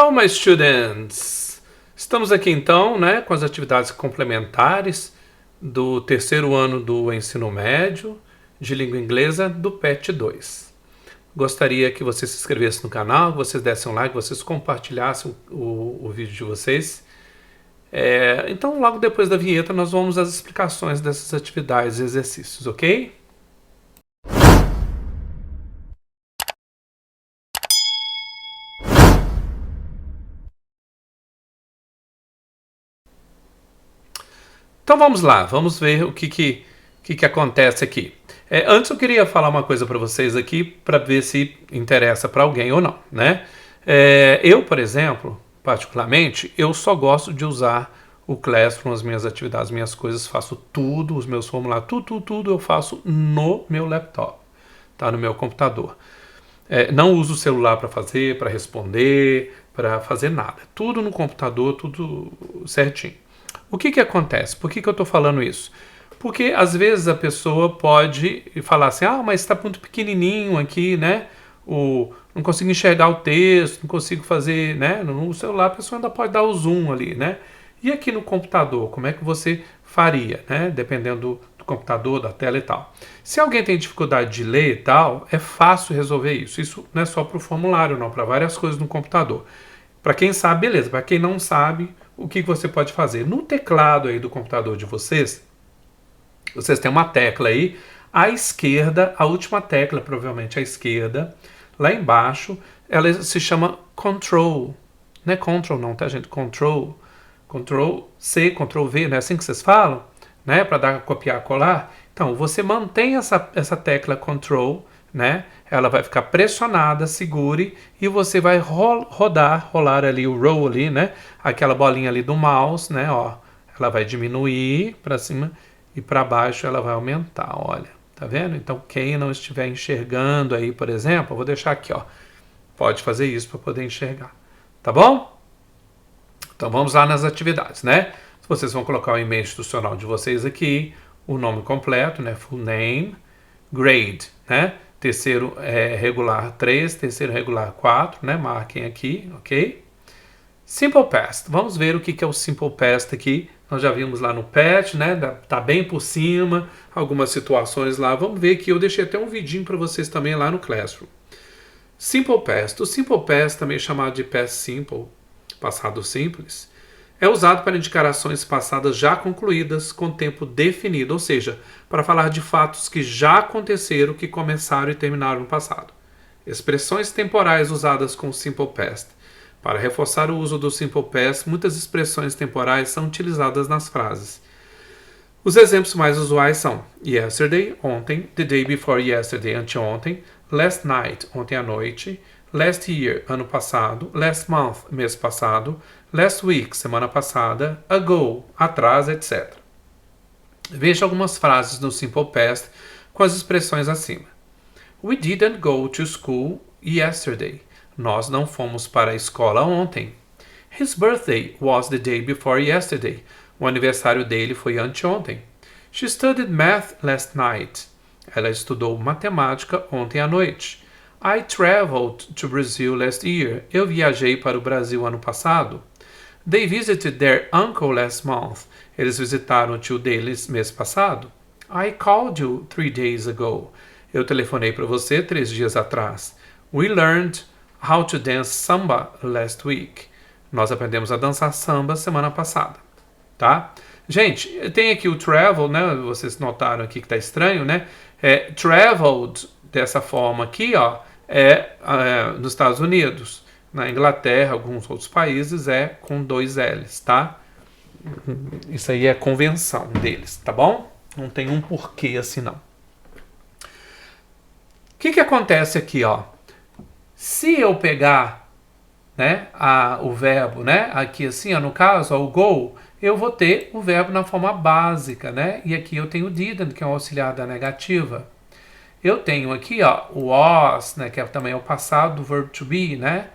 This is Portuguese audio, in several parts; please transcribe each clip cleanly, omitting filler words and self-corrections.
Hello, my students! Estamos aqui então, né, com as atividades complementares do terceiro ano do ensino médio de língua inglesa do PET 2. Gostaria que vocês se inscrevessem no canal, que vocês dessem um like, que vocês compartilhassem o vídeo de vocês. Então, logo depois da vinheta, nós vamos às explicações dessas atividades e exercícios, ok? Então vamos lá, vamos ver o que acontece aqui. Antes eu queria falar uma coisa para vocês aqui, para ver se interessa para alguém ou não, né? Eu, por exemplo, particularmente, eu só gosto de usar o Classroom, as minhas atividades, minhas coisas, faço tudo, os meus formulários, tudo eu faço no meu laptop, tá? No meu computador. Não uso o celular para fazer, para responder, para fazer nada. Tudo no computador, tudo certinho. O que acontece? Por que eu estou falando isso? Porque às vezes a pessoa pode falar assim, mas está muito pequenininho aqui, né? Não consigo enxergar o texto, não consigo fazer, né? No celular a pessoa ainda pode dar o zoom ali, né? E aqui no computador, como é que você faria, né? Dependendo do computador, da tela e tal. Se alguém tem dificuldade de ler e tal, é fácil resolver isso. Isso não é só para o formulário, não, para várias coisas no computador. Para quem sabe, beleza. Para quem não sabe, o que você pode fazer? No teclado aí do computador de vocês têm uma tecla aí, à esquerda, a última tecla, provavelmente à esquerda, lá embaixo, ela se chama Control. Não é Control não, tá, gente? Control C, Control V, não é assim que vocês falam? Né? Para dar copiar, colar. Então, você mantém essa tecla Control, né? Ela vai ficar pressionada, segure, e você vai rolar ali o roll ali, né? Aquela bolinha ali do mouse, né? Ó, ela vai diminuir para cima e para baixo ela vai aumentar, olha. Tá vendo? Então, quem não estiver enxergando aí, por exemplo, eu vou deixar aqui, ó. Pode fazer isso para poder enxergar. Tá bom? Então, vamos lá nas atividades, né? Vocês vão colocar o e-mail institucional de vocês aqui, o nome completo, né? Full name, grade, né? Terceiro regular 3, terceiro regular 4, né? Marquem aqui, ok? Simple Past. Vamos ver o que é o Simple Past aqui. Nós já vimos lá no PET, né? Tá bem por cima, algumas situações lá. Vamos ver que eu deixei até um vidinho para vocês também lá no Classroom. Simple Past. O Simple Past, também chamado de Past Simple, passado simples, é usado para indicar ações passadas já concluídas com tempo definido, ou seja, para falar de fatos que já aconteceram, que começaram e terminaram no passado. Expressões temporais usadas com o Simple Past. Para reforçar o uso do Simple Past, muitas expressões temporais são utilizadas nas frases. Os exemplos mais usuais são yesterday, ontem, the day before yesterday, anteontem, last night, ontem à noite, last year, ano passado, last month, mês passado, last week, semana passada, ago, atrás, etc. Veja algumas frases no Simple Past com as expressões acima. We didn't go to school yesterday. Nós não fomos para a escola ontem. His birthday was the day before yesterday. O aniversário dele foi anteontem. She studied math last night. Ela estudou matemática ontem à noite. I traveled to Brazil last year. Eu viajei para o Brasil ano passado. They visited their uncle last month. Eles visitaram o tio deles mês passado. I called you 3 days ago. Eu telefonei para você 3 dias atrás. We learned how to dance samba last week. Nós aprendemos a dançar samba semana passada, tá? Gente, tem aqui o travel, né? Vocês notaram aqui que tá estranho, né? Traveled dessa forma aqui, ó, nos Estados Unidos. Na Inglaterra, alguns outros países é com 2 L's, tá? Isso aí é a convenção deles, tá bom? Não tem um porquê assim, não. O que acontece aqui, ó? Se eu pegar, né, o verbo, né, aqui assim, ó, no caso, ó, o go, eu vou ter o verbo na forma básica, né? E aqui eu tenho o didn't, que é o auxiliar da negativa. Eu tenho aqui, ó, o was, né, que também é o passado do verbo to be, né?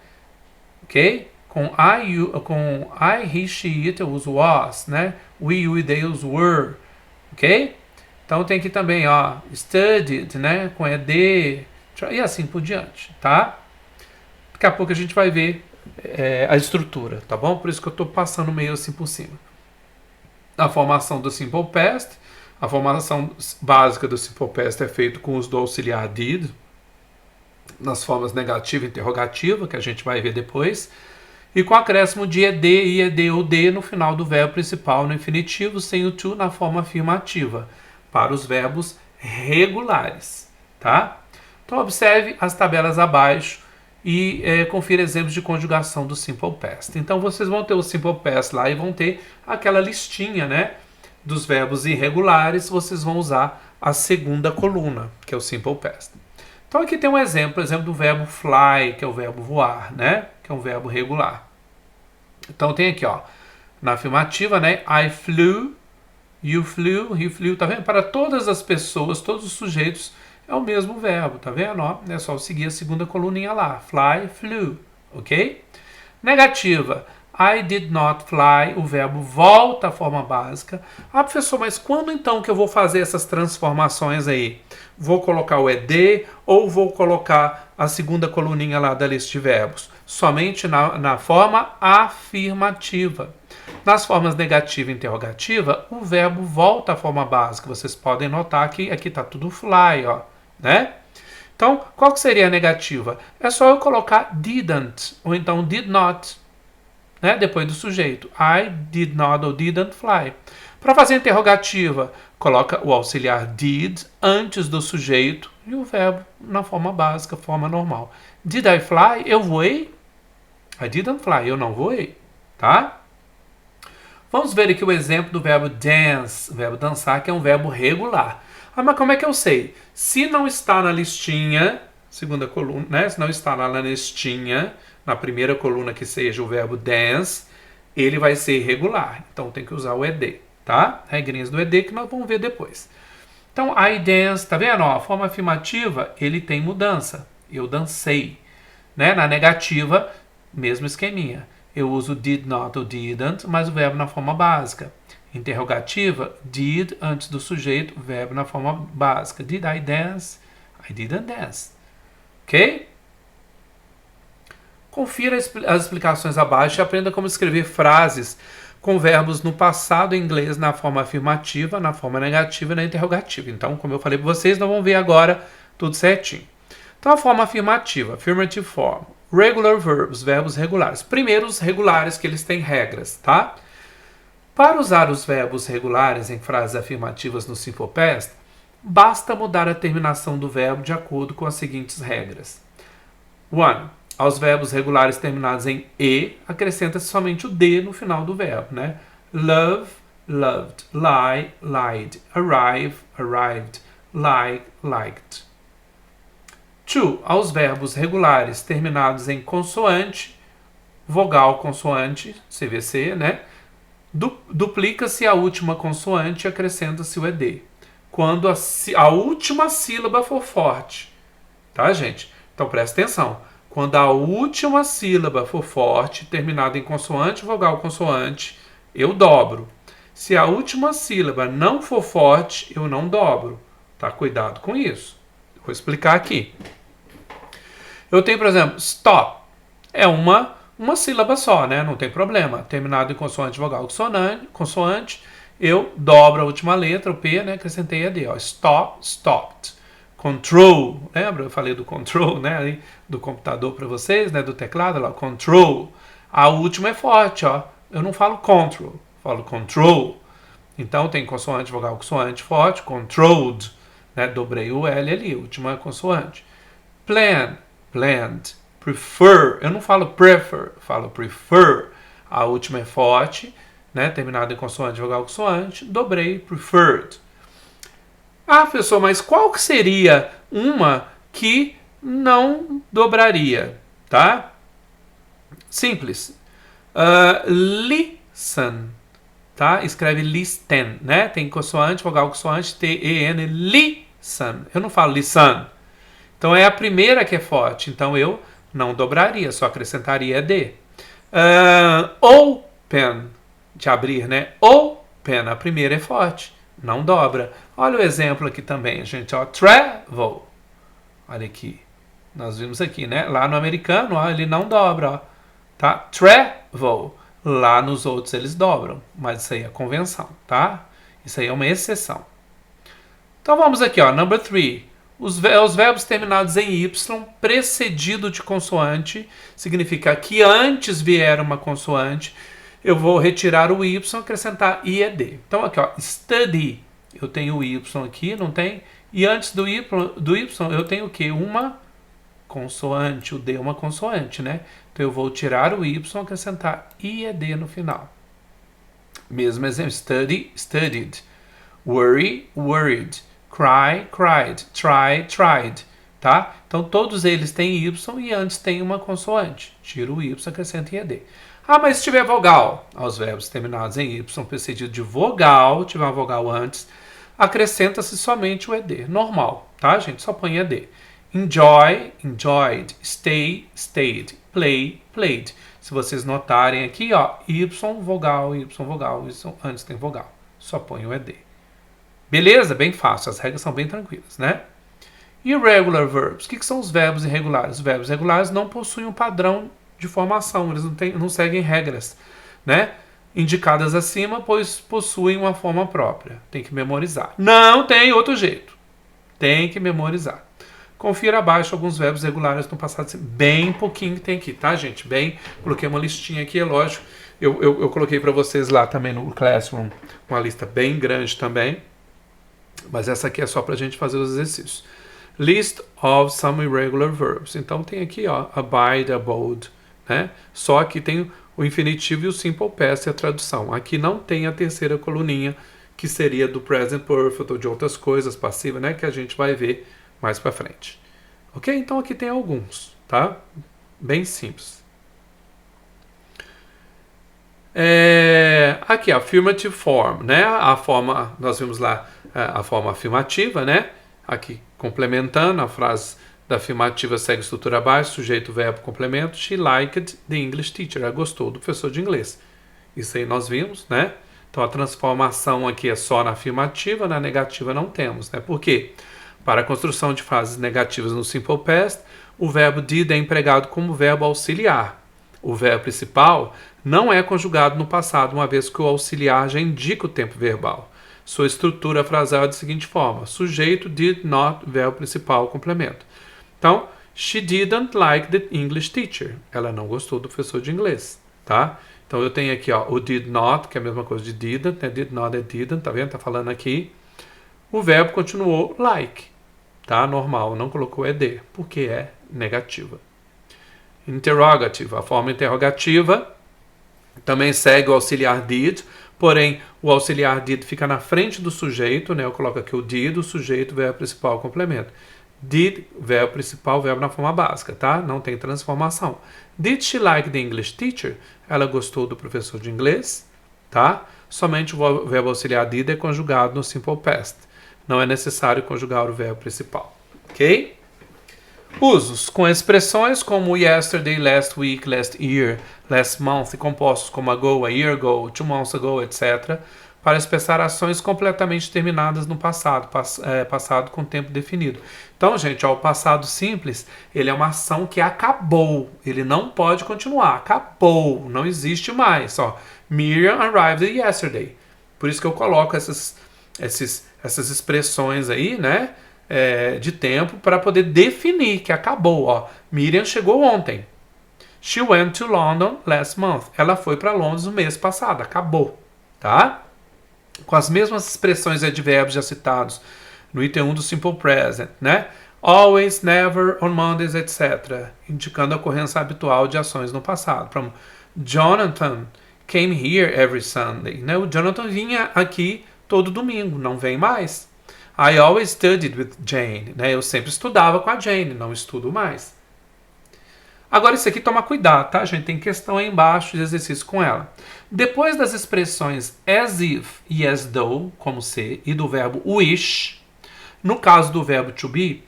Ok? Com I, he, she, it, eu uso was, né? We, you e they, eu uso were. Ok? Então tem aqui também, ó, studied, né? Com ed, e assim por diante, tá? Daqui a pouco a gente vai ver a estrutura, tá bom? Por isso que eu estou passando meio assim por cima. A formação do Simple Past. A formação básica do Simple Past é feita com o uso do auxiliar did, nas formas negativa e interrogativa, que a gente vai ver depois, e com acréscimo de ed, ied ou d no final do verbo principal no infinitivo, sem o to na forma afirmativa, para os verbos regulares, tá? Então observe as tabelas abaixo e confira exemplos de conjugação do Simple Past. Então vocês vão ter o Simple Past lá e vão ter aquela listinha, né, dos verbos irregulares. Vocês vão usar a segunda coluna, que é o Simple Past. Então aqui tem um exemplo do verbo fly, que é o verbo voar, né, que é um verbo regular. Então tem aqui, ó, na afirmativa, né, I flew, you flew, he flew, tá vendo? Para todas as pessoas, todos os sujeitos, é o mesmo verbo, tá vendo? Ó, é só seguir a segunda coluninha lá, fly, flew, ok? Negativa, I did not fly, o verbo volta à forma básica. Ah, professor, mas quando então que eu vou fazer essas transformações aí? Vou colocar o ed ou vou colocar a segunda coluninha lá da lista de verbos? Somente na forma afirmativa. Nas formas negativa e interrogativa, o verbo volta à forma básica. Vocês podem notar que aqui está tudo fly, ó, né? Então, qual que seria a negativa? É só eu colocar didn't, ou então did not, né? Depois do sujeito. I did not ou didn't fly. Para fazer a interrogativa, coloca o auxiliar did antes do sujeito e o verbo na forma básica, forma normal. Did I fly? Eu voei? I didn't fly. Eu não voei, tá? Vamos ver aqui o exemplo do verbo dance, o verbo dançar, que é um verbo regular. Ah, mas como é que eu sei? Se não está na listinha, segunda coluna, né? Se não está lá na listinha, na primeira coluna que seja o verbo dance, ele vai ser irregular. Então tem que usar o ed, tá? Regrinhas do ed que nós vamos ver depois. Então, I dance, tá vendo? Ó, a forma afirmativa, ele tem mudança. Eu dancei. Né? Na negativa, mesmo esqueminha. Eu uso did not ou didn't, mas o verbo na forma básica. Interrogativa, did antes do sujeito, verbo na forma básica. Did I dance? I didn't dance. Ok? Confira as explicações abaixo e aprenda como escrever frases com verbos no passado em inglês na forma afirmativa, na forma negativa e na interrogativa. Então, como eu falei para vocês, nós vamos ver agora tudo certinho. Então, a forma afirmativa, affirmative form. Regular verbs, verbos regulares. Primeiro, os regulares, que eles têm regras, tá? Para usar os verbos regulares em frases afirmativas no Simple Past, basta mudar a terminação do verbo de acordo com as seguintes regras. 1. Aos verbos regulares terminados em E, acrescenta-se somente o D no final do verbo, né? Love, loved. Lie, lied. Arrive, arrived. Like, liked. 2. Aos verbos regulares terminados em consoante, vogal, consoante, CVC, né? Duplica-se a última consoante e acrescenta-se o ED. Quando a última sílaba for forte. Tá, gente? Então presta atenção. Quando a última sílaba for forte, terminada em consoante, vogal, consoante, eu dobro. Se a última sílaba não for forte, eu não dobro. Tá? Cuidado com isso. Vou explicar aqui. Eu tenho, por exemplo, stop. É uma sílaba só, né? Não tem problema. Terminado em consoante, vogal, consoante, eu dobro a última letra, o P, né? Acrescentei a D. Ó. Stop, stopped. Control. Lembra? Eu falei do control, né? Ali, do computador para vocês, né? Do teclado, lá. Control. A última é forte, ó. Eu não falo control, falo control. Então tem consoante, vogal, consoante forte, controlled, né? Dobrei o L ali, última consoante. Plan, planned. Prefer, eu não falo prefer, eu falo prefer. A última é forte, né? Terminado em consoante, vogal, consoante. Dobrei, preferred. Ah, professor, mas qual que seria uma que não dobraria, tá? Simples. Listen, tá? Escreve listen, né? Tem consoante, vogal, consoante, T-E-N, listen. Eu não falo listen. Então é a primeira que é forte, então eu não dobraria, só acrescentaria D. Open, de abrir, né? Open, a primeira é forte, não dobra. Olha o exemplo aqui também, gente, ó. Travel. Olha aqui. Nós vimos aqui, né? Lá no americano, ó, ele não dobra, ó. tá? Travel, lá nos outros eles dobram, mas isso aí é convenção, tá? Isso aí é uma exceção. Então vamos aqui, ó, number 3. Os verbos terminados em Y, precedido de consoante, significa que antes vier uma consoante, eu vou retirar o Y e acrescentar IED. Então aqui, ó, study, eu tenho o Y aqui, não tem? E antes do Y eu tenho o quê? Uma consoante, o D é uma consoante, né? Então eu vou tirar o Y e acrescentar IED no final. Mesmo exemplo, study, studied. Worry, worried. Cry, cried. Try, tried. Tá? Então todos eles têm Y e antes tem uma consoante. Tiro o Y e acrescento IED. Ah, mas se tiver vogal, aos verbos terminados em Y, precedido de vogal, tiver uma vogal antes, acrescenta-se somente o ED. Normal, tá, gente? Só põe ED. Enjoy, enjoyed. Stay, stayed. Play, played. Se vocês notarem aqui, ó, Y, vogal, Y, vogal, Y, antes tem vogal. Só põe o ED. Beleza? Bem fácil. As regras são bem tranquilas, né? Irregular verbs. O que são os verbos irregulares? Os verbos regulares não possuem um padrão de formação. Eles não seguem regras, né? Indicadas acima, pois possuem uma forma própria. Tem que memorizar. Não tem outro jeito. Tem que memorizar. Confira abaixo alguns verbos regulares no passado. Bem pouquinho que tem aqui, tá, gente? Bem, coloquei uma listinha aqui, é lógico. Eu coloquei para vocês lá também no Classroom uma lista bem grande também. Mas essa aqui é só para a gente fazer os exercícios. List of some irregular verbs. Então tem aqui, ó, abide, abode, né? Só aqui tem o infinitivo e o simple past e a tradução. Aqui não tem a terceira coluninha, que seria do present perfect ou de outras coisas, passiva, né? Que a gente vai ver mais para frente. Ok? Então aqui tem alguns, tá? Bem simples. Aqui, affirmative form, né? A forma, nós vimos lá a forma afirmativa, né? Aqui, complementando, a frase da afirmativa segue a estrutura abaixo, sujeito, verbo, complemento. She liked the English teacher. Ela gostou do professor de inglês. Isso aí nós vimos, né? Então a transformação aqui é só na afirmativa, na negativa não temos, né? Por quê? Para a construção de frases negativas no simple past, o verbo did é empregado como verbo auxiliar. O verbo principal não é conjugado no passado, uma vez que o auxiliar já indica o tempo verbal. Sua estrutura frasal é da seguinte forma: sujeito, did not, verbo principal, complemento. Então, she didn't like the English teacher. Ela não gostou do professor de inglês, tá? Então eu tenho aqui, ó, o did not, que é a mesma coisa de didn't, né? Did not é didn't, tá vendo? Tá falando aqui. O verbo continuou like, tá? Normal, não colocou ed, porque é negativa. Interrogative, a forma interrogativa também segue o auxiliar did, porém o auxiliar did fica na frente do sujeito, né? Eu coloco aqui o did, o sujeito, verbo principal, complemento. Did, verbo principal, verbo na forma básica, tá? Não tem transformação. Did she like the English teacher? Ela gostou do professor de inglês, tá? Somente o verbo auxiliar did é conjugado no simple past. Não é necessário conjugar o verbo principal, ok? Usos com expressões como yesterday, last week, last year, last month, e compostos como ago, a year ago, 2 months ago, etc., para expressar ações completamente terminadas no passado, passado com tempo definido. Então, gente, ó, o passado simples, ele é uma ação que acabou, ele não pode continuar, acabou, não existe mais. Ó, Miriam arrived yesterday. Por isso que eu coloco essas expressões aí, né? De tempo para poder definir que acabou. Ó. Miriam chegou ontem. She went to London last month. Ela foi para Londres no mês passado. Acabou. Tá? Com as mesmas expressões e advérbios já citados no item 1 do Simple Present, né? Always, never, on Mondays, etc. Indicando a ocorrência habitual de ações no passado. From Jonathan came here every Sunday. Né? O Jonathan vinha aqui todo domingo. Não vem mais. I always studied with Jane. Né? Eu sempre estudava com a Jane, não estudo mais. Agora, isso aqui toma cuidado, tá, gente? Tem questão aí embaixo de exercício com ela. Depois das expressões as if e as though, como ser, e do verbo wish, no caso do verbo to be,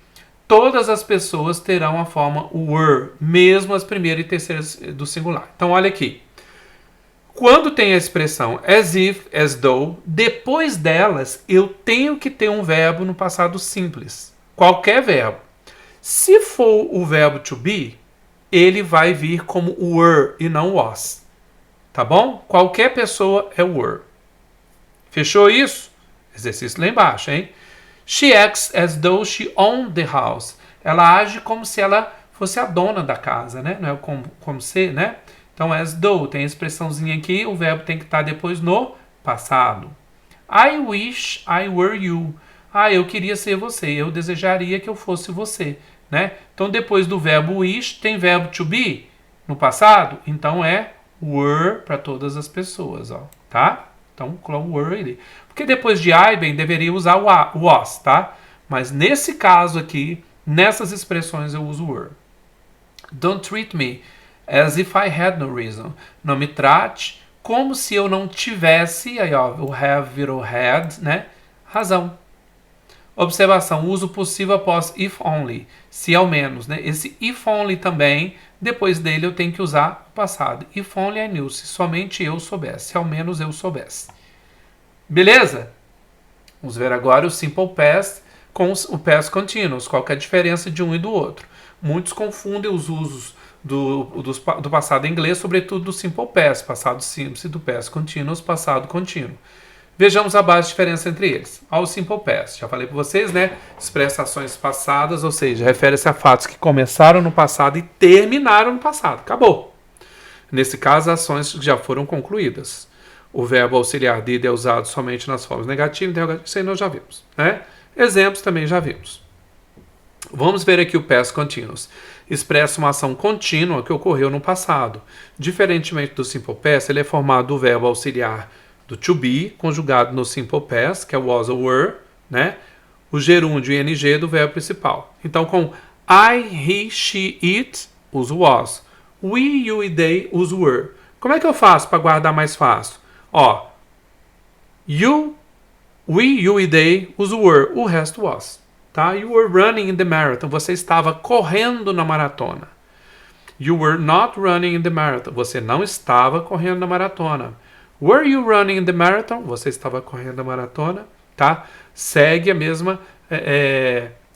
todas as pessoas terão a forma were, mesmo as primeiras e terceiras do singular. Então, olha aqui. Quando tem a expressão as if, as though, depois delas eu tenho que ter um verbo no passado simples. Qualquer verbo. Se for o verbo to be, ele vai vir como were e não was. Tá bom? Qualquer pessoa é were. Fechou isso? Exercício lá embaixo, hein? She acts as though she owned the house. Ela age como se ela fosse a dona da casa, né? Não é como se, né? Então, as though, tem a expressãozinha aqui, o verbo tem que estar depois no passado. I wish I were you. Eu queria ser você, eu desejaria que eu fosse você, né? Então, depois do verbo wish, tem verbo to be no passado, então é were para todas as pessoas, ó, tá? Então, coloca were ali. Porque depois de I, bem, deveria usar o was, tá? Mas nesse caso aqui, nessas expressões eu uso were. Don't treat me as if I had no reason. Não me trate como se eu não tivesse, aí ó, o have virou had, né? Razão. Observação, uso possível após if only, se ao menos, né? Esse if only também, depois dele eu tenho que usar o passado. If only I knew, se somente eu soubesse, se ao menos eu soubesse. Beleza? Vamos ver agora o simple past com o past continuous, qual que é a diferença de um e do outro. Muitos confundem os usos do passado em inglês, sobretudo do simple past, passado simples, e do past continuous, passado contínuo. Vejamos a base de diferença entre eles. Ao simple past, já falei para vocês, né? Expressa ações passadas, ou seja, refere-se a fatos que começaram no passado e terminaram no passado. Acabou. Nesse caso, ações que já foram concluídas. O verbo auxiliar did é usado somente nas formas negativas e interrogativas. Isso aí nós já vimos, né? Exemplos também já vimos. Vamos ver aqui o past continuous. Expressa uma ação contínua que ocorreu no passado. Diferentemente do simple past, ele é formado do verbo auxiliar do to be, conjugado no simple past, que é was ou were, né? O gerúndio e ing do verbo principal. Então, com I, he, she, it, uso was. We, you e they, uso were. Como é que eu faço para guardar mais fácil? Ó, you, we, you e they, uso were. O resto was. Tá? You were running in the marathon. Você estava correndo na maratona. You were not running in the marathon. Você não estava correndo na maratona. Were you running in the marathon? Você estava correndo na maratona, tá? Segue a mesma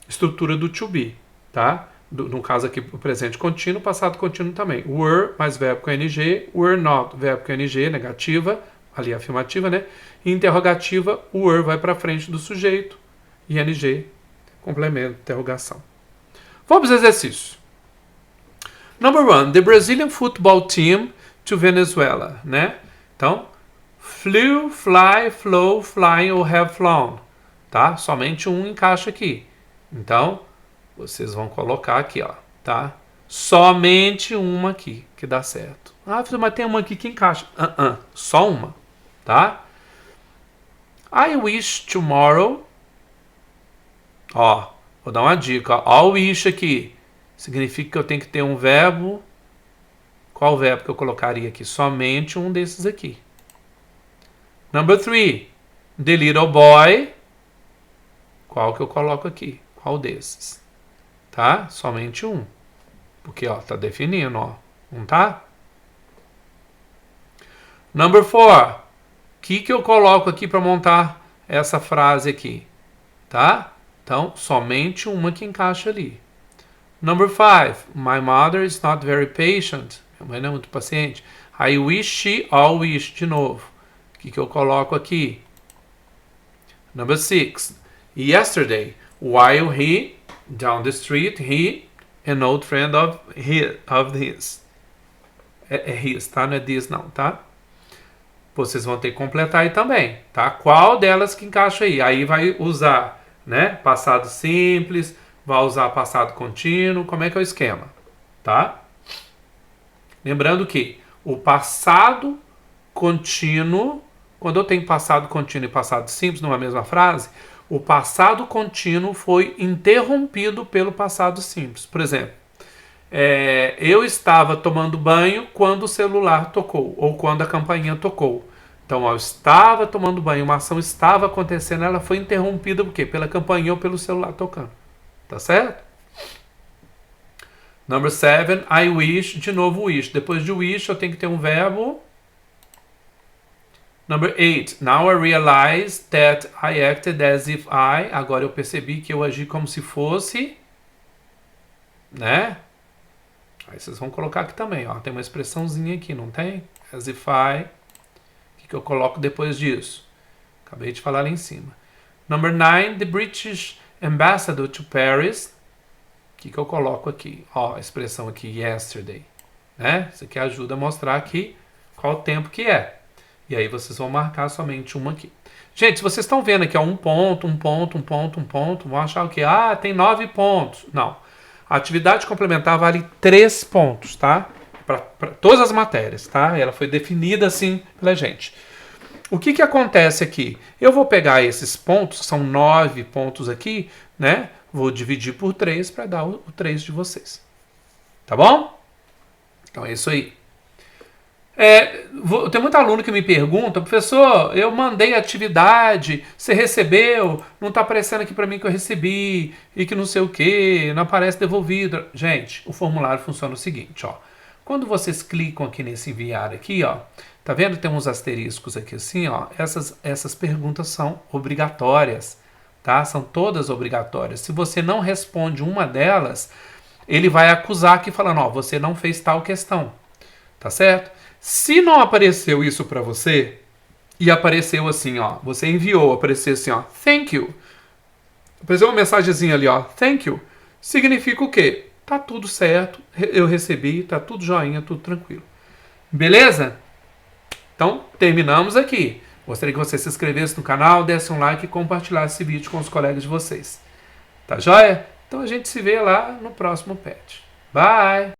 estrutura do to be, tá? No caso aqui, o presente contínuo, passado contínuo também. Were mais verbo com ing, were not, verbo com ing, negativa, ali afirmativa, né? E interrogativa, o were vai para frente do sujeito, e ing, complemento, interrogação. Vamos ao exercício. Number 1, the Brazilian football team to Venezuela, né? Então, flew, fly, flow, flying ou have flown, tá? Somente um encaixa aqui. Então, vocês vão colocar aqui, ó, tá? Somente uma aqui que dá certo. Mas tem uma aqui que encaixa. Só uma, tá? I wish tomorrow. Ó, vou dar uma dica, ó. O wish aqui significa que eu tenho que ter um verbo. Qual verbo que eu colocaria aqui? Somente um desses aqui. Number 3. The little boy. Qual que eu coloco aqui? Qual desses? Tá? Somente um. Porque, ó, tá definindo, ó. Não tá? Number 4. O que eu coloco aqui para montar essa frase aqui? Tá? Então, somente uma que encaixa ali. Number 5. My mother is not very patient. Minha mãe não é muito paciente. I wish she all wish. De novo. O que eu coloco aqui? Number 6. Yesterday, while he, down the street, he, an old friend of his. É his, tá? Não é this não, tá? Vocês vão ter que completar aí também, tá? Qual delas que encaixa aí? Aí vai usar, né? Passado simples, vai usar passado contínuo. Como é que é o esquema? Tá? Lembrando que o passado contínuo, quando eu tenho passado contínuo e passado simples numa mesma frase, o passado contínuo foi interrompido pelo passado simples. Por exemplo, eu estava tomando banho quando o celular tocou, ou quando a campainha tocou. Então, eu estava tomando banho, uma ação estava acontecendo, ela foi interrompida por quê? Pela campainha ou pelo celular tocando. Tá certo? Number 7, I wish, de novo wish. Depois de wish eu tenho que ter um verbo. Number 8, now I realize that I acted as if I. Agora eu percebi que eu agi como se fosse, né? Aí vocês vão colocar aqui também, ó. Tem uma expressãozinha aqui, não tem? As if I. O que eu coloco depois disso? Acabei de falar lá em cima. Number 9, the British ambassador to Paris. O que eu coloco aqui? Ó, a expressão aqui, yesterday. Né? Isso aqui ajuda a mostrar aqui qual o tempo que é. E aí vocês vão marcar somente uma aqui. Gente, se vocês estão vendo aqui, ó, um ponto, vão achar o quê? Ah, tem 9 pontos. Não. A atividade complementar vale 3 pontos, tá? Para todas as matérias, tá? Ela foi definida assim pela gente. O que acontece aqui? Eu vou pegar esses pontos, são 9 pontos aqui, né? Vou dividir por 3 para dar o 3 de vocês. Tá bom? Então é isso aí. Tem muito aluno que me pergunta, professor, eu mandei atividade, você recebeu, não está aparecendo aqui para mim que eu recebi, e que não sei o que, não aparece devolvido. Gente, o formulário funciona o seguinte, ó. Quando vocês clicam aqui nesse enviar aqui, ó, tá vendo? Tem uns asteriscos aqui assim, ó. Essas perguntas são obrigatórias, tá? São todas obrigatórias. Se você não responde uma delas, ele vai acusar aqui falando, ó, você não fez tal questão, tá certo? Se não apareceu isso para você, e apareceu assim, ó, você enviou, apareceu assim, ó, thank you. Apareceu uma mensagenzinha ali, ó, thank you. Significa o quê? Tá tudo certo, eu recebi, tá tudo joinha, tudo tranquilo. Beleza? Então, terminamos aqui. Gostaria que você se inscrevesse no canal, desse um like e compartilhasse esse vídeo com os colegas de vocês. Tá joia? Então a gente se vê lá no próximo PET. Bye!